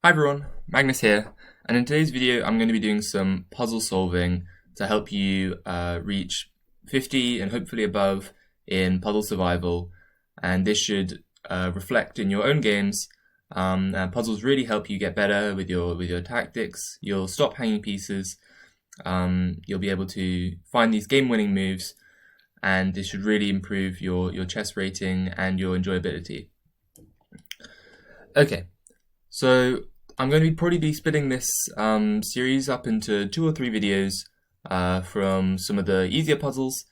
Hi everyone, Magnus here, and in today's video I'm going to be doing some puzzle solving to help you reach 50 and hopefully above in puzzle survival, and this should reflect in your own games. And puzzles really help you get better with your tactics. You'll stop hanging pieces, you'll be able to find these game-winning moves, and this should really improve your chess rating and your enjoyability. Okay. So I'm going to probably be splitting this series up into 2 or 3 videos from some of the easier puzzles,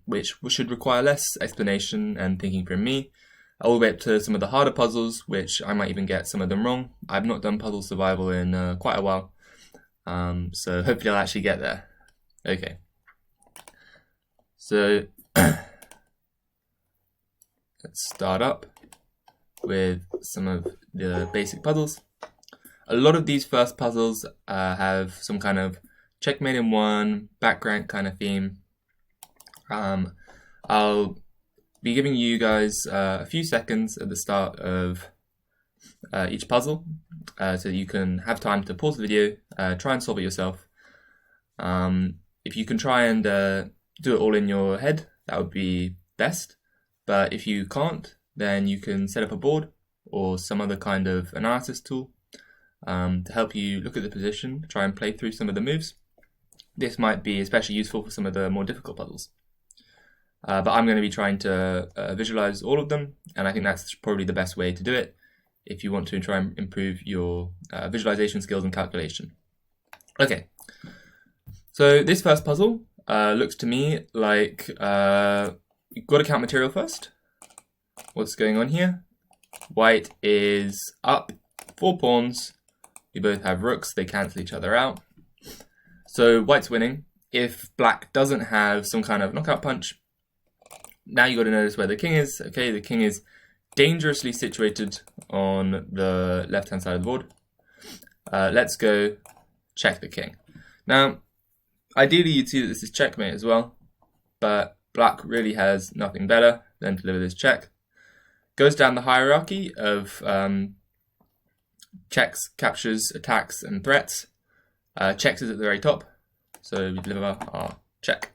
which should require less explanation and thinking from me, all the way up to some of the harder puzzles, which I might even get some of them wrong. I've not done puzzle survival in quite a while, so hopefully I'll actually get there. Okay. So let's start up with some of the basic puzzles. A lot of these first puzzles have some kind of checkmate in one, back rank kind of theme. I'll be giving you guys a few seconds at the start of each puzzle so you can have time to pause the video, try and solve it yourself. If you can try and do it all in your head, that would be best. But if you can't, then you can set up a board or some other kind of analysis tool to help you look at the position, try and play through some of the moves. This might be especially useful for some of the more difficult puzzles. But I'm going to be trying to visualize all of them, and I think that's probably the best way to do it if you want to try and improve your visualization skills and calculation. Okay, so this first puzzle looks to me like you've got to count material first. What's going on here? White is up 4 pawns. We both have rooks, they cancel each other out. So white's winning. If black doesn't have some kind of knockout punch, now you got to notice where the king is. Okay, the king is dangerously situated on the left-hand side of the board. Let's go check the king. Now, ideally you'd see that this is checkmate as well, but black really has nothing better than to deliver this check. Goes down the hierarchy of checks, captures, attacks, and threats. Checks is at the very top, so we deliver our check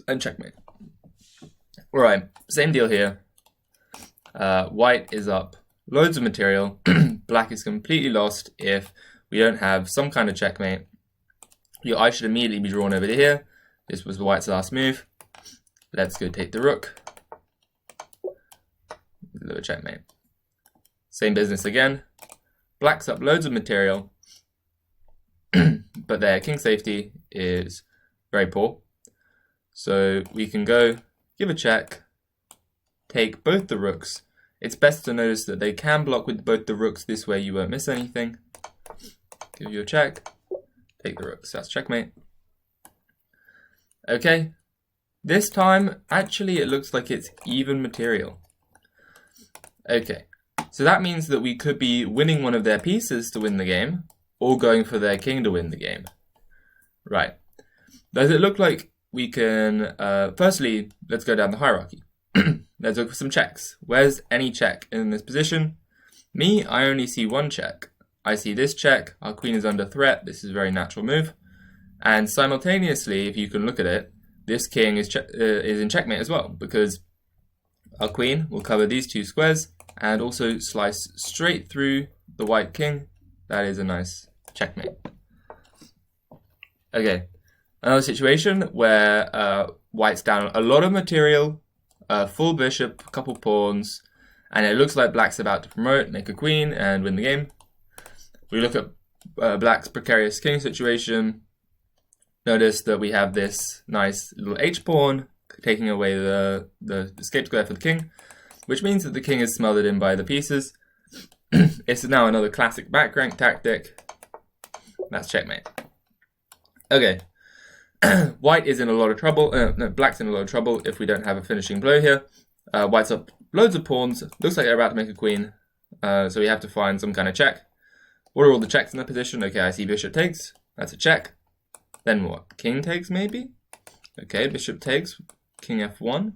and checkmate. Alright, same deal here. White is up loads of material. Black is completely lost if we don't have some kind of checkmate. Your eye should immediately be drawn over to here. This was white's last move. Let's go take the rook. Deliver checkmate. Same business again. Black's up loads of material, but their king safety is very poor. So we can go give a check, take both the rooks. It's best to notice that they can block with both the rooks, this way you won't miss anything. Give you a check, take the rooks, that's checkmate. Okay, this time actually it looks like it's even material. Okay, so that means that we could be winning one of their pieces to win the game, or going for their king to win the game. Right. Does it look like we can... firstly, let's go down the hierarchy. Let's look for some checks. Where's any check in this position? Me, I only see one check. I see this check. Our queen is under threat. This is a very natural move. And simultaneously, if you can look at it, this king is in checkmate as well, because our queen will cover these 2 squares and also slice straight through the white king. That is a nice checkmate. Okay, another situation where white's down a lot of material, full bishop, a couple pawns, and it looks like black's about to promote, make a queen, and win the game. We look at black's precarious king situation. Notice that we have this nice little h-pawn taking away the escape square for the king, which means that the king is smothered in by the pieces. It's now another classic back rank tactic. That's checkmate. Okay, white is in a lot of trouble. No, black's in a lot of trouble if we don't have a finishing blow here. White's up loads of pawns. Looks like they're about to make a queen. So we have to find some kind of check. What are all the checks in the position? Okay, I see bishop takes. That's a check. Then what? King takes maybe? Okay, bishop takes. King f1.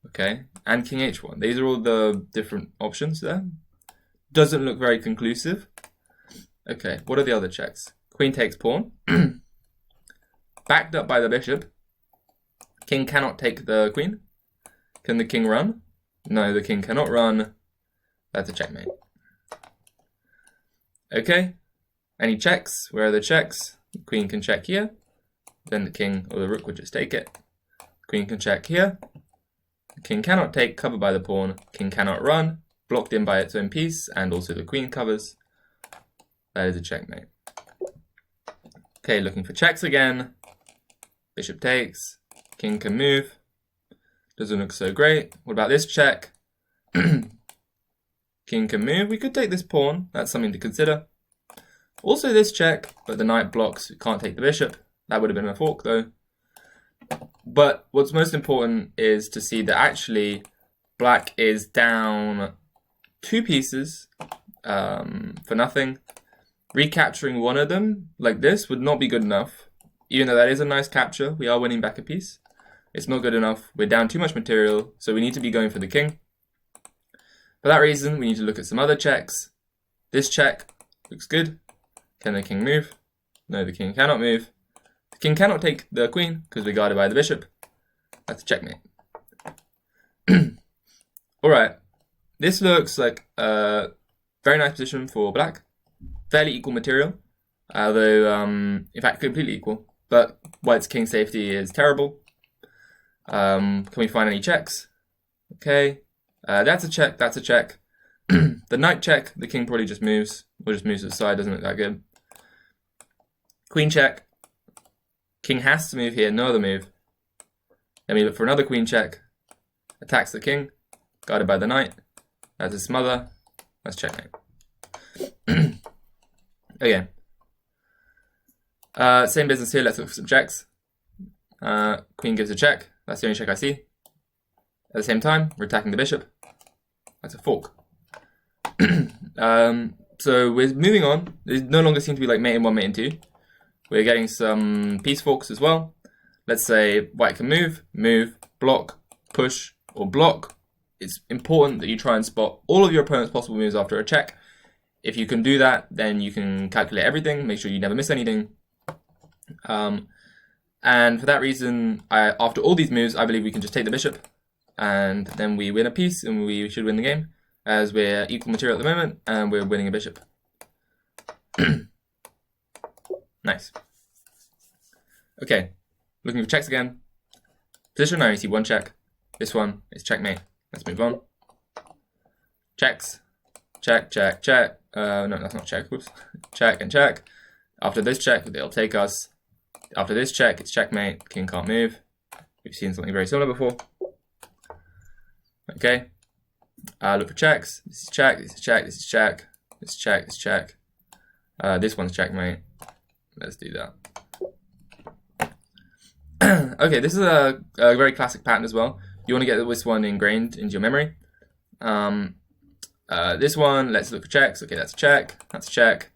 Okay, and king h1. These are all the different options there. doesn't look very conclusive. Okay, what are the other checks? Queen takes pawn. Backed up by the bishop. King cannot take the queen. Can the king run? No, the king cannot run. That's a checkmate. Okay. Any checks? Where are the checks? The queen can check here. Then the king or the rook would just take it. Queen can check here. The king cannot take, covered by the pawn. King cannot run, blocked in by its own piece, and also the queen covers. That is a checkmate. Okay, looking for checks again. Bishop takes. King can move. Doesn't look so great. What about this check? King can move. We could take this pawn. That's something to consider. Also this check, but the knight blocks. We can't take the bishop. That would have been a fork though. But what's most important is to see that actually black is down 2 pieces for nothing. Recapturing one of them like this would not be good enough. Even though that is a nice capture, we are winning back a piece. It's not good enough. We're down too much material, so we need to be going for the king. For that reason, we need to look at some other checks. This check looks good. Can the king move? No, the king cannot move. The king cannot take the queen because we're guarded by the bishop. That's a checkmate. Alright, this looks like a very nice position for black. Fairly equal material, although in fact completely equal. But white's king safety is terrible. Can we find any checks? Okay, that's a check, that's a check. The knight check, the king probably just moves, or just moves to the side, doesn't look that good. Queen check. King has to move here, no other move. Then we look for another queen check. Attacks the king, guarded by the knight. That's a smother. That's checkmate. Okay. Same business here, let's look for some checks. Queen gives a check. That's the only check I see. At the same time, we're attacking the bishop. That's a fork. So we're moving on. There no longer seem to be like mate in 1, mate in 2. We're getting some piece forks as well. Let's say white can move, block, push, or block. It's important that you try and spot all of your opponent's possible moves after a check. If you can do that, then you can calculate everything, make sure you never miss anything. And for that reason, after all these moves, I believe we can just take the bishop. And then we win a piece, and we should win the game. As we're equal material at the moment, and we're winning a bishop. Nice. Okay, looking for checks again. Position, I only see one check. This one is checkmate. Let's move on. Checks. Check, check, check. No, that's not check. Whoops. Check and check. After this check, they'll take us. After this check, it's checkmate. King can't move. We've seen something very similar before. Okay. Look for checks. This is check, this is check, this is check. This is check, this is check. This one's checkmate. Let's do that. Okay, this is a very classic pattern as well. You want to get this one ingrained into your memory. This one, let's look for checks. Okay, that's a check. That's a check.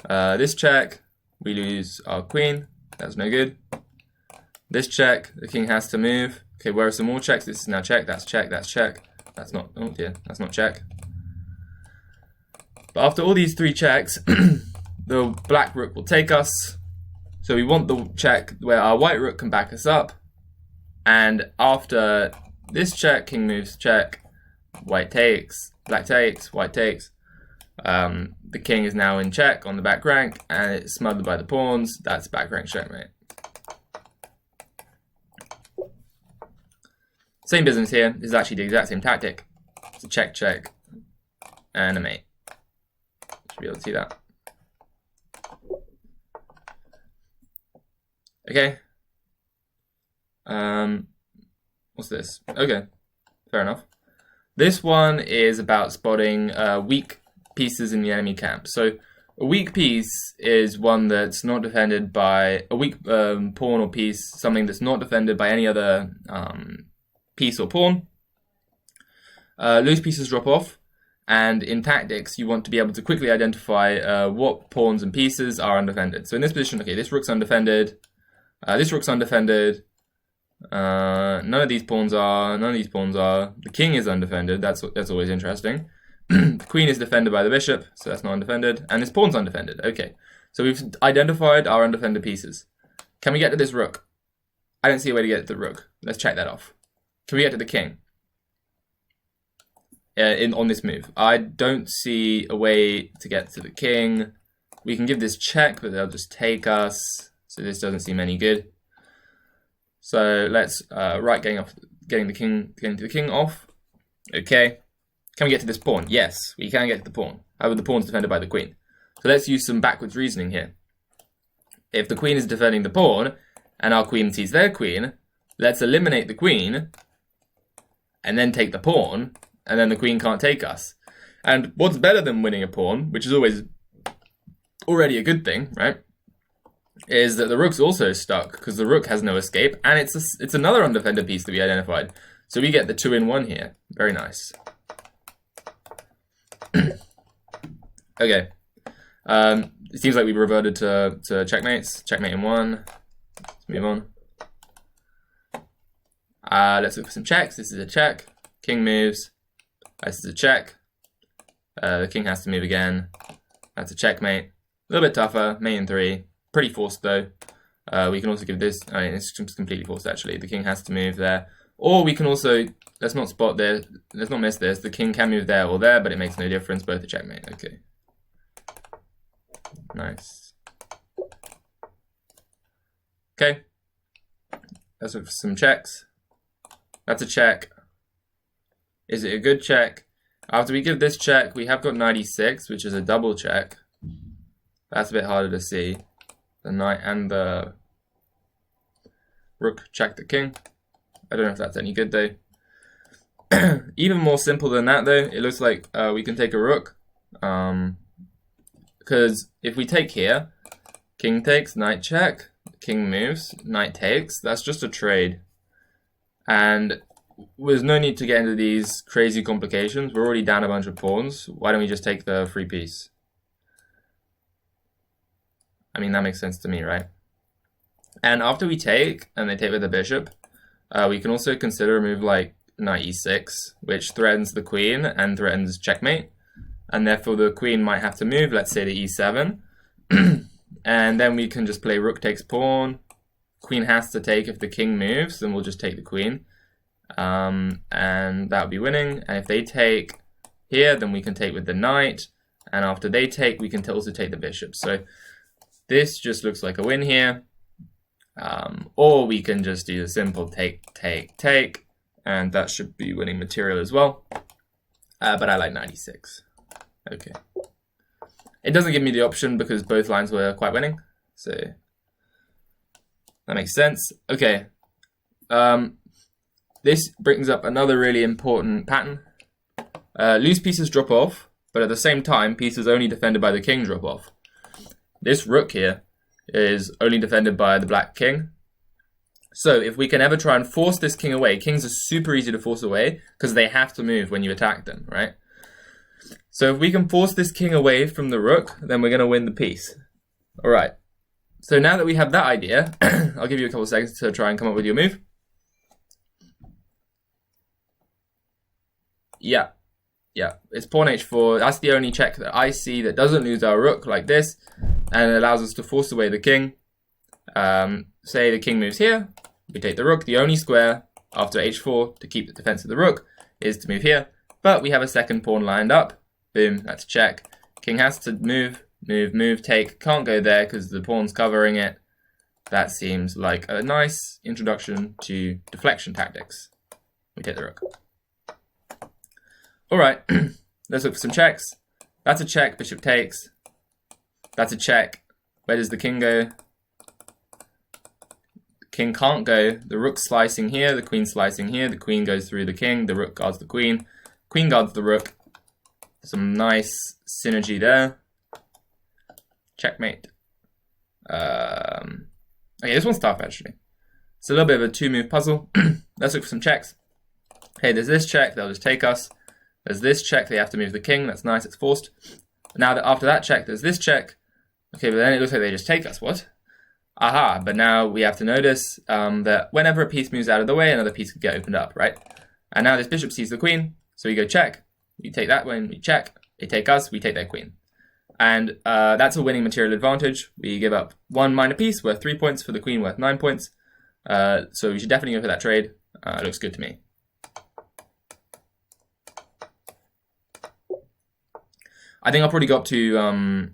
This check, we lose our queen. That's no good. This check, the king has to move. Okay, where are some more checks? This is now check. That's check. That's check. That's not. Oh dear, that's not check. But after all these 3 checks, the black rook will take us. So we want the check where our white rook can back us up. And after this check, king moves check, white takes, black takes, white takes. The king is now in check on the back rank, and it's smothered by the pawns. That's back rank checkmate. Same business here. This is actually the exact same tactic. It's a check, check, and a mate. Should be able to see that. Okay. What's this? Okay, fair enough. This one is about spotting weak pieces in the enemy camp. So a weak piece is one that's not defended by a weak pawn or piece, something that's not defended by any other piece or pawn. Loose pieces drop off, and in tactics you want to be able to quickly identify what pawns and pieces are undefended. So in this position, okay, this rook's undefended, this rook's undefended, none of these pawns are, none of these pawns are, the king is undefended, that's always interesting. The queen is defended by the bishop, so that's not undefended. And this pawn's undefended. Okay, so we've identified our undefended pieces. Can we get to this rook? I don't see a way to get to the rook. Let's check that off. Can we get to the king? On this move. I don't see a way to get to the king. We can give this check, but they'll just take us. So this doesn't seem any good. So let's getting the king off. Okay. Can we get to this pawn? Yes, we can get to the pawn. However, the pawn's defended by the queen. So let's use some backwards reasoning here. If the queen is defending the pawn, and our queen sees their queen, let's eliminate the queen, and then take the pawn, and then the queen can't take us. And what's better than winning a pawn, which is already a good thing, right, is that the rook's also stuck, because the rook has no escape, and it's another undefended piece that we identified. So we get the 2-in-1 here. Very nice. Okay. It seems like we reverted to checkmates. Checkmate in 1. Let's move on. Let's look for some checks. This is a check. King moves. This is a check. The king has to move again. That's a checkmate. A little bit tougher. Mate in 3. Pretty forced though. We can also give this. I mean, it's just completely forced actually. The king has to move there. Or we can also, let's not spot there. Let's not miss this. The king can move there or there, but it makes no difference. Both a checkmate. Okay. Nice. Okay. Let's look for some checks. That's a check. Is it a good check? After we give this check, we have got knight e6, which is a double check. That's a bit harder to see. The knight and the rook check the king. I don't know if that's any good though. Even more simple than that though, it looks like we can take a rook. Because if we take here, king takes, knight check, king moves, knight takes, that's just a trade. And there's no need to get into these crazy complications. We're already down a bunch of pawns. Why don't we just take the free piece? I mean, that makes sense to me, right? And after we take, and they take with the bishop, we can also consider a move like knight e6, which threatens the queen and threatens checkmate. And therefore the queen might have to move, let's say to e7. And then we can just play rook takes pawn. Queen has to take if the king moves, then we'll just take the queen. And that would be winning. And if they take here, then we can take with the knight. And after they take, we can also take the bishop. So this just looks like a win here. Or we can just do the simple take, take, take. And that should be winning material as well. But I like 96. Okay. It doesn't give me the option because both lines were quite winning. So that makes sense. Okay. This brings up another really important pattern. Loose pieces drop off, but at the same time, pieces only defended by the king drop off. This rook here is only defended by the black king. So if we can ever try and force this king away, kings are super easy to force away because they have to move when you attack them, right? So if we can force this king away from the rook, then we're going to win the piece. All right. So now that we have that idea, I'll give you a couple of seconds to try and come up with your move. Yeah. It's pawn h4. That's the only check that I see that doesn't lose our rook like this, and it allows us to force away the king. Say the king moves here, we take the rook. The only square after h4 to keep the defense of the rook is to move here, but we have a second pawn lined up. Boom, that's a check. King has to move, take. Can't go there because the pawn's covering it. That seems like a nice introduction to deflection tactics. We take the rook. All right, let's look for some checks. That's a check, bishop takes. That's a check. Where does the king go? The king can't go. The rook's slicing here, the queen's slicing here. The queen goes through the king, the rook guards the queen. Queen guards the rook. Some nice synergy there. Checkmate. Okay, this one's tough actually. It's a little bit of a two-move puzzle. Let's look for some checks. Okay, there's this check, they'll just take us. There's this check, they have to move the king. That's nice, it's forced. Now that after that check, there's this check. Okay, but then it looks like they just take us. What? Aha, but now we have to notice that whenever a piece moves out of the way, another piece could get opened up, right? And now this bishop sees the queen, so we go check. We take that when we check. They take us, we take their queen. And that's a winning material advantage. We give up 1 minor piece worth 3 points for the queen worth 9 points. So we should definitely go for that trade. It looks good to me. I think I'll probably go up to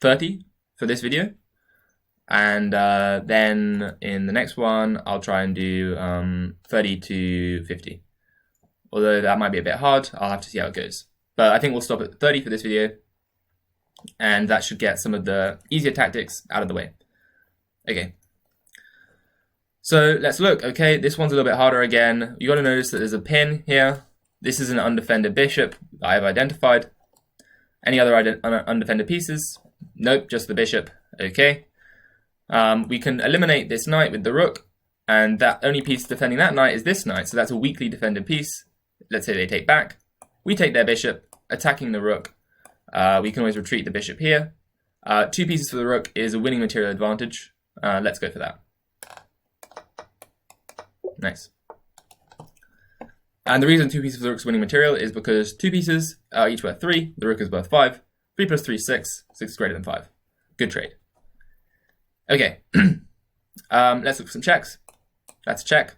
30 for this video. And then in the next one, I'll try and do 30 to 50. Although that might be a bit hard, I'll have to see how it goes. But I think we'll stop at 30 for this video. And that should get some of the easier tactics out of the way. Okay. So let's look. Okay, this one's a little bit harder again. You got to notice that there's a pin here. This is an undefended bishop that I've identified. Any other undefended pieces? Nope, just the bishop. Okay. We can eliminate this knight with the rook, and that only piece defending that knight is this knight, so that's a weakly defended piece. Let's say they take back. We take their bishop, attacking the rook. We can always retreat the bishop here. 2 pieces for the rook is a winning material advantage. Let's go for that. Nice. And the reason 2 pieces for the rook is winning material is because 2 pieces are each worth 3. The rook is worth 5. 3 plus 3 is 6. 6 is greater than 5. Good trade. Okay. Let's look for some checks. That's a check.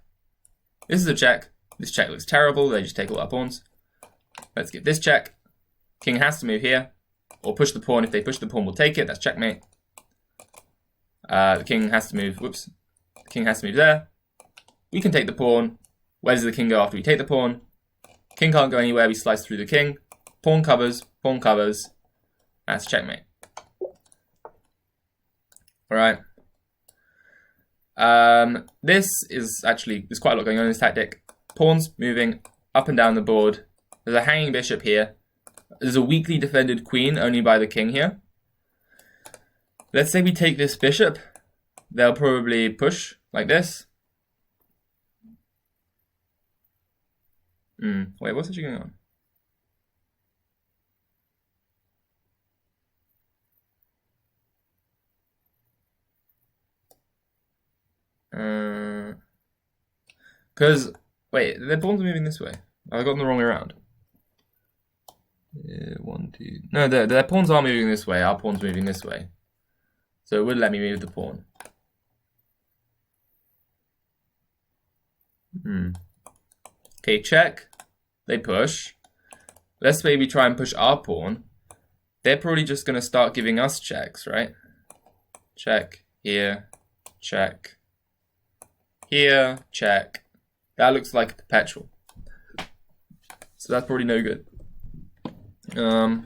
This is a check. This check looks terrible. They just take all our pawns. Let's give this check. King has to move here. Or push the pawn. If they push the pawn, we'll take it. That's checkmate. The king has to move. Whoops. The king has to move there. We can take the pawn. Where does the king go after we take the pawn? King can't go anywhere. We slice through the king. Pawn covers. Pawn covers. That's checkmate. Alright. This is actually, there's quite a lot going on in this tactic. Pawns moving up and down the board. There's a hanging bishop here. There's a weakly defended queen only by the king here. Let's say we take this bishop. They'll probably push like this. Wait, what's actually going on? Because, wait, their pawns are moving this way. I got them the wrong way around. Yeah, 1, 2. No, their pawns are moving this way. Our pawn's moving this way. So it would let me move the pawn. Okay, check. They push. Let's maybe try and push our pawn. They're probably just going to start giving us checks, right? Check. Here. Check. Here. Check. That looks like a perpetual. So that's probably no good. Wow.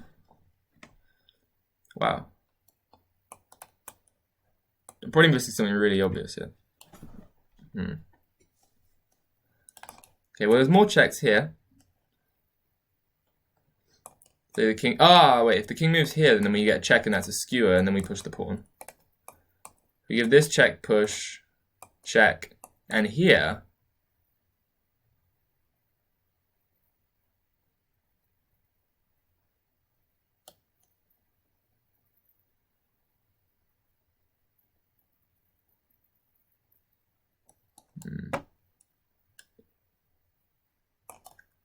I'm probably missing something really obvious here. Okay, well, there's more checks here. So the king. Wait, if the king moves here, then we get a check and that's a skewer, and then we push the pawn. We give this check, push, check, and here.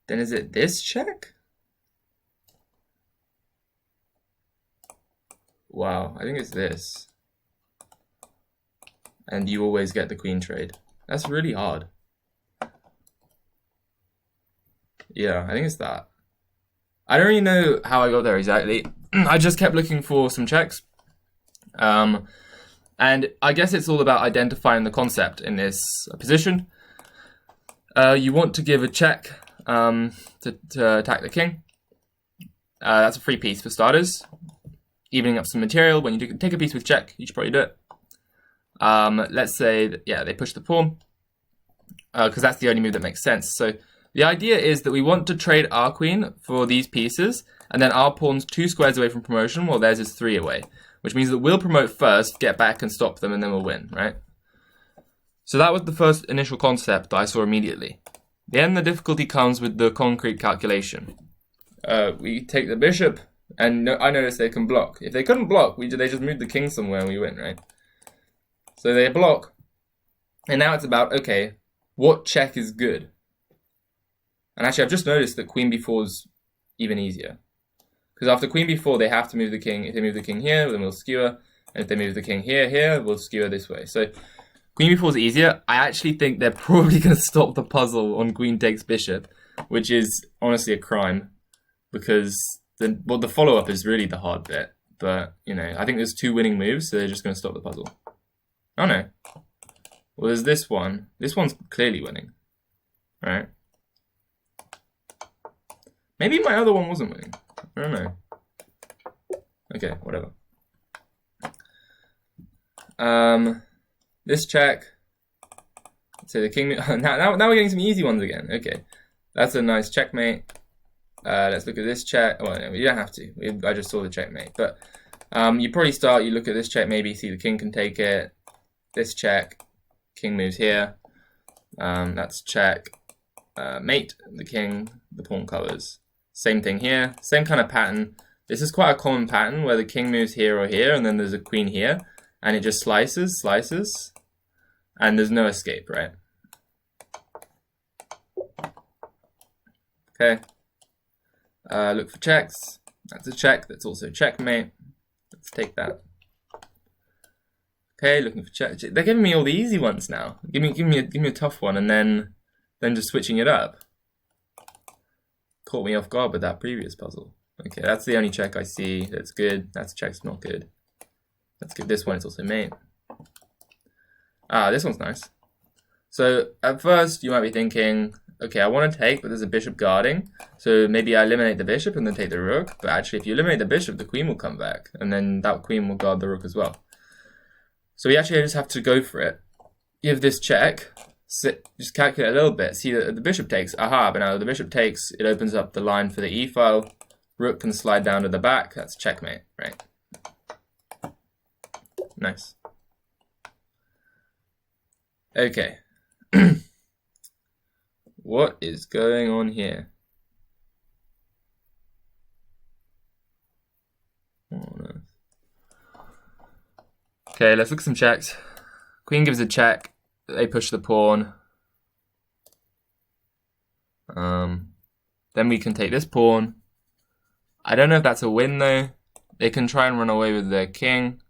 Then is it this check? Wow, I think it's this. And you always get the queen trade. That's really hard. Yeah, I think it's that. I don't really know how I got there exactly. I just kept looking for some checks. And I guess it's all about identifying the concept in this position. You want to give a check to attack the king. That's a free piece for starters. Evening up some material. When you take a piece with check, you should probably do it. Let's say that, yeah, they push the pawn. Because that's the only move that makes sense. So the idea is that we want to trade our queen for these pieces, and then our pawn's 2 squares away from promotion, while theirs is 3 away. Which means that we'll promote first, get back and stop them, and then we'll win, right? So that was the first initial concept that I saw immediately. Then the difficulty comes with the concrete calculation. We take the bishop, and I noticed they can block. If they couldn't block, they just moved the king somewhere and we win, right? So they block, and now it's about, okay, what check is good? And actually, I've just noticed that queen b4 is even easier. Because after queen b4, they have to move the king. If they move the king here, then we'll skewer. And if they move the king here, we'll skewer this way. So queen b4 is easier. I actually think they're probably going to stop the puzzle on queen takes bishop, which is honestly a crime. Because the follow-up is really the hard bit. But, you know, I think there's 2 winning moves, so they're just going to stop the puzzle. Oh, no. Well, there's this one. This one's clearly winning. Right? Maybe my other one wasn't winning. I don't know. Okay, whatever. This check. So the king. Now we're getting some easy ones again. Okay, that's a nice checkmate. Let's look at this check. Well, no, you don't have to. I just saw the checkmate. But you probably start. You look at this check. Maybe see the king can take it. This check. King moves here. That's check. Mate. The king. The pawn covers. Same thing here. Same kind of pattern. This is quite a common pattern where the king moves here or here, and then there's a queen here, and it just slices, and there's no escape, right? Okay. Look for checks. That's a check. That's also checkmate. Let's take that. Okay, looking for check. They're giving me all the easy ones now. Give me a tough one, and then just switching it up. Caught me off guard with that previous puzzle. Okay, that's the only check I see. That's good. That's check's not good. Let's give this one. It's also mate. Ah, this one's nice. So at first you might be thinking, okay, I want to take, but there's a bishop guarding. So maybe I eliminate the bishop and then take the rook. But actually, if you eliminate the bishop, the queen will come back, and then that queen will guard the rook as well. So we actually just have to go for it. Give this check. Just calculate a little bit. See that the bishop takes. Aha, but now the bishop takes, it opens up the line for the e file. Rook can slide down to the back. That's checkmate, right? Nice. Okay. What is going on here? Oh, no. Okay, let's look at some checks. Queen gives a check. They push the pawn. Then we can take this pawn. I don't know if that's a win though. They can try and run away with their king.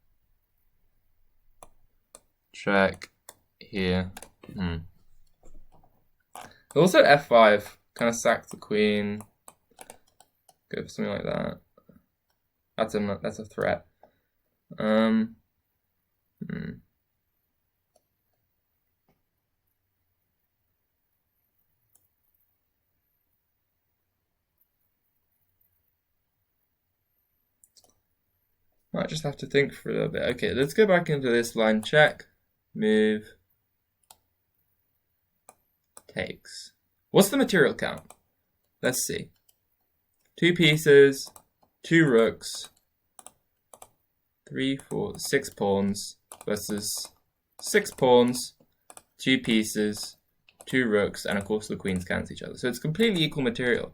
Check here. Also f5, kind of sack the queen. Go for something like that. That's a threat. Might just have to think for a little bit. Okay, let's go back into this line. Check, move, takes. What's the material count? Let's see. 2 pieces, 2 rooks, 3, 4, 6 pawns versus 6 pawns, 2 pieces, 2 rooks, and of course the queens cancel each other. So it's completely equal material,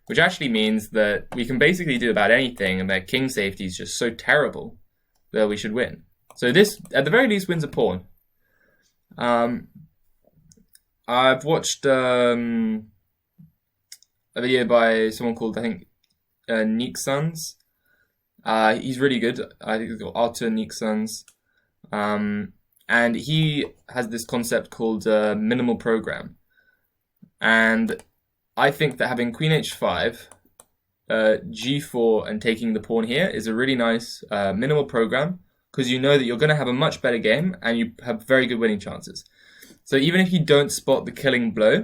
which actually means that we can basically do about anything, and that king safety is just so terrible that we should win. So this, at the very least, wins a pawn. I've watched a video by someone called, I think, Neek Sons. He's really good. I think it's called Arthur Neek Sons. And he has this concept called minimal program. And I think that having queen h5, g4, and taking the pawn here is a really nice minimal program, because you know that you're going to have a much better game and you have very good winning chances. So even if you don't spot the killing blow,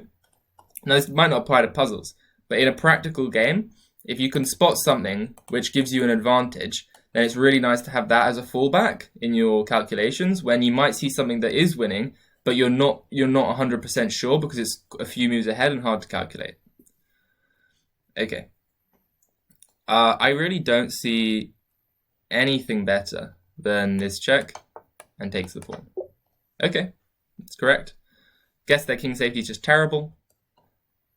now this might not apply to puzzles, but in a practical game, if you can spot something which gives you an advantage, then it's really nice to have that as a fallback in your calculations when you might see something that is winning, but you're not 100% sure because it's a few moves ahead and hard to calculate. Okay. I really don't see anything better than this check and takes the pawn. Okay, that's correct. Guess their king safety is just terrible.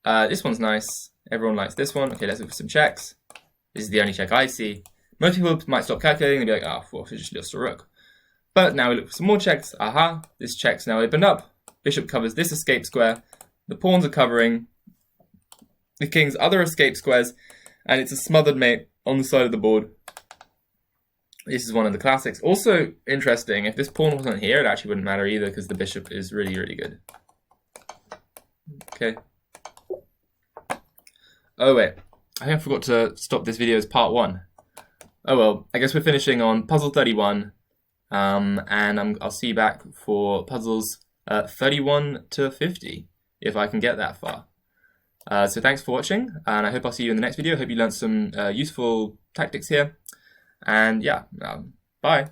This one's nice. Everyone likes this one. Okay, let's look for some checks. This is the only check I see. Most people might stop calculating and be like, oh, well, it's just lost a rook. But now we look for some more checks. Aha, this check's now opened up. Bishop covers this escape square. The pawns are covering. the king's other escape squares, and it's a smothered mate on the side of the board. This is one of the classics. Also interesting, if this pawn wasn't here, it actually wouldn't matter either because the bishop is really, really good. Okay. Oh wait, I think I forgot to stop this video as part 1. Oh well, I guess we're finishing on puzzle 31, and I'll see you back for puzzles 31 to 50, if I can get that far. So thanks for watching, and I hope I'll see you in the next video. I hope you learned some useful tactics here. And yeah, bye.